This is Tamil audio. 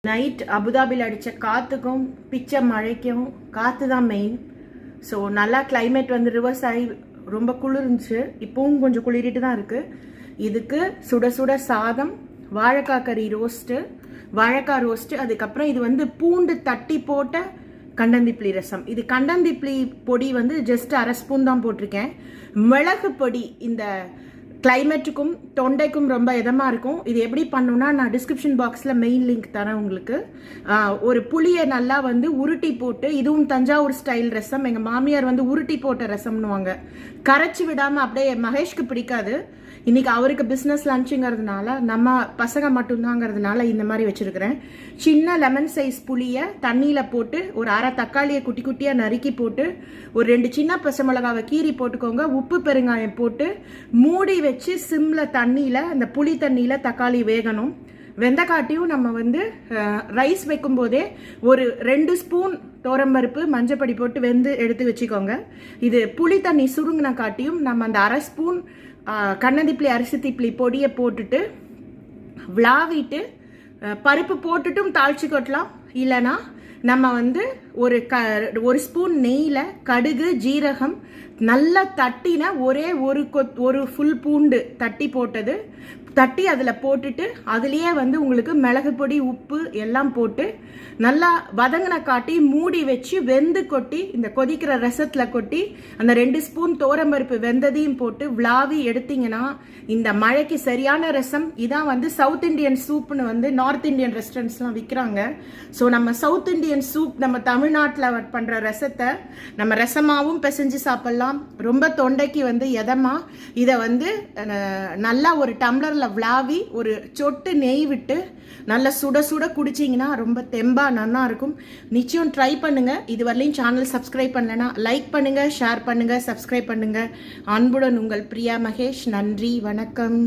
நைட் அபுதாபியில் அடித்த காற்றுக்கும் பிச்ச மழைக்கும் காற்று தான் மெயின். ஸோ நல்லா கிளைமேட் வந்து ரிவர்ஸ் ஆகி ரொம்ப குளிர்ந்துச்சு. இப்போவும் கொஞ்சம் குளிரிட்டு தான் இருக்குது. இதுக்கு சுட சுட சாதம், வாழைக்காய் கறி ரோஸ்ட்டு, வாழைக்காய் ரோஸ்ட்டு, அதுக்கப்புறம் இது வந்து பூண்டு தட்டி போட்ட கண்டந்திப்ளி ரசம். இது கண்டந்திப்ளி பொடி வந்து ஜஸ்ட் 1/2 ஸ்பூன் தான் போட்டிருக்கேன். மிளகு பொடி இந்த கிளைமேட்டுக்கும் தொண்டைக்கும் ரொம்ப இதமாக இருக்கும். இது எப்படி பண்ணணும்னா நான் டிஸ்கிரிப்ஷன் பாக்ஸில் மெயின் லிங்க் தரேன் உங்களுக்கு. ஒரு புளியை நல்லா வந்து உருட்டி போட்டு, இதுவும் தஞ்சாவூர் ஸ்டைல் ரசம். எங்கள் மாமியார் வந்து உருட்டி போட்ட ரசம்னுவாங்க, கரைச்சி விடாமல். அப்படியே மகேஷ்க்கு பிடிக்காது. இன்னைக்கு அவருக்கு பிஸ்னஸ் லஞ்சுங்கிறதுனால, நம்ம பசங்க மட்டும்தாங்கிறதுனால இந்த மாதிரி வச்சுருக்கிறேன். சின்ன லெமன் சைஸ் புளியை தண்ணியில் போட்டு, ஒரு 1/2 தக்காளியை குட்டி குட்டியாக நறுக்கி போட்டு, ஒரு 2 சின்ன பச்சை மிளகாவை கீறி போட்டுக்கோங்க. உப்பு பெருங்காயம் போட்டு மூடி வச்சு சிம்மில் தண்ணியில், அந்த புளி தண்ணியில் தக்காளி வேகணும். வெந்தக்காட்டியும் நம்ம வந்து ரைஸ் வைக்கும்போதே ஒரு 2 ஸ்பூன் தோரம்பருப்பு மஞ்சப்பொடி போட்டு வெந்து எடுத்து வச்சுக்கோங்க. இது புளி தண்ணி சுருங்கின காட்டியும் நம்ம அந்த 1/2 ஸ்பூன் கண்ணந்திப்ளி அரிசி திப்ளி பொடியை போட்டுட்டு விளாவிட்டு, பருப்பு போட்டுட்டும் தாளிச்சு கொட்டலாம். இல்லைனா நம்ம வந்து ஒரு ஸ்பூன் நெய்யில் கடுகு ஜீரகம் நல்லா தட்டின ஒரு ஃபுல் பூண்டு தட்டி போட்டது தட்டி அதில் போட்டுட்டு, அதுலேயே வந்து உங்களுக்கு மிளகு பொடி உப்பு எல்லாம் போட்டு நல்லா வதங்கின காட்டி மூடி வச்சு வெந்து கொட்டி, இந்த கொதிக்கிற ரசத்தில் கொட்டி அந்த 2 ஸ்பூன் தோரம்பருப்பு வெந்ததையும் போட்டு விளாவி எடுத்தீங்கன்னா இந்த மழைக்கு சரியான ரசம். இதான் வந்து சவுத் இண்டியன் சூப்னு வந்து நார்த் இந்தியன் ரெஸ்டாரண்ட்ஸ்லாம் விற்கிறாங்க. ஸோ நம்ம சவுத் இண்டியன் சூப், நம்ம தமிழ்நாட்டில் பண்ணுற ரசத்தை நம்ம ரசமாகவும் பிசைஞ்சு சாப்பிட்லாம். ரொம்ப தொண்டைக்கு வந்து எதமாக இதை வந்து நல்லா ஒரு டம்ளரில் விளாவி ஒரு சொட்டு நெய் விட்டு நல்லா சுட சுட குடிச்சிங்கன்னா ரொம்ப தெம்பா நல்லா இருக்கும். நிச்சயம் ட்ரை பண்ணுங்க. இதுவரையிலும் சேனல் சப்ஸ்கிரைப் பண்ணலன்னா லைக் பண்ணுங்க, ஷேர் பண்ணுங்க, சப்ஸ்கிரைப் பண்ணுங்க. அன்புடன் உங்கள் பிரியா மகேஷ். நன்றி, வணக்கம்.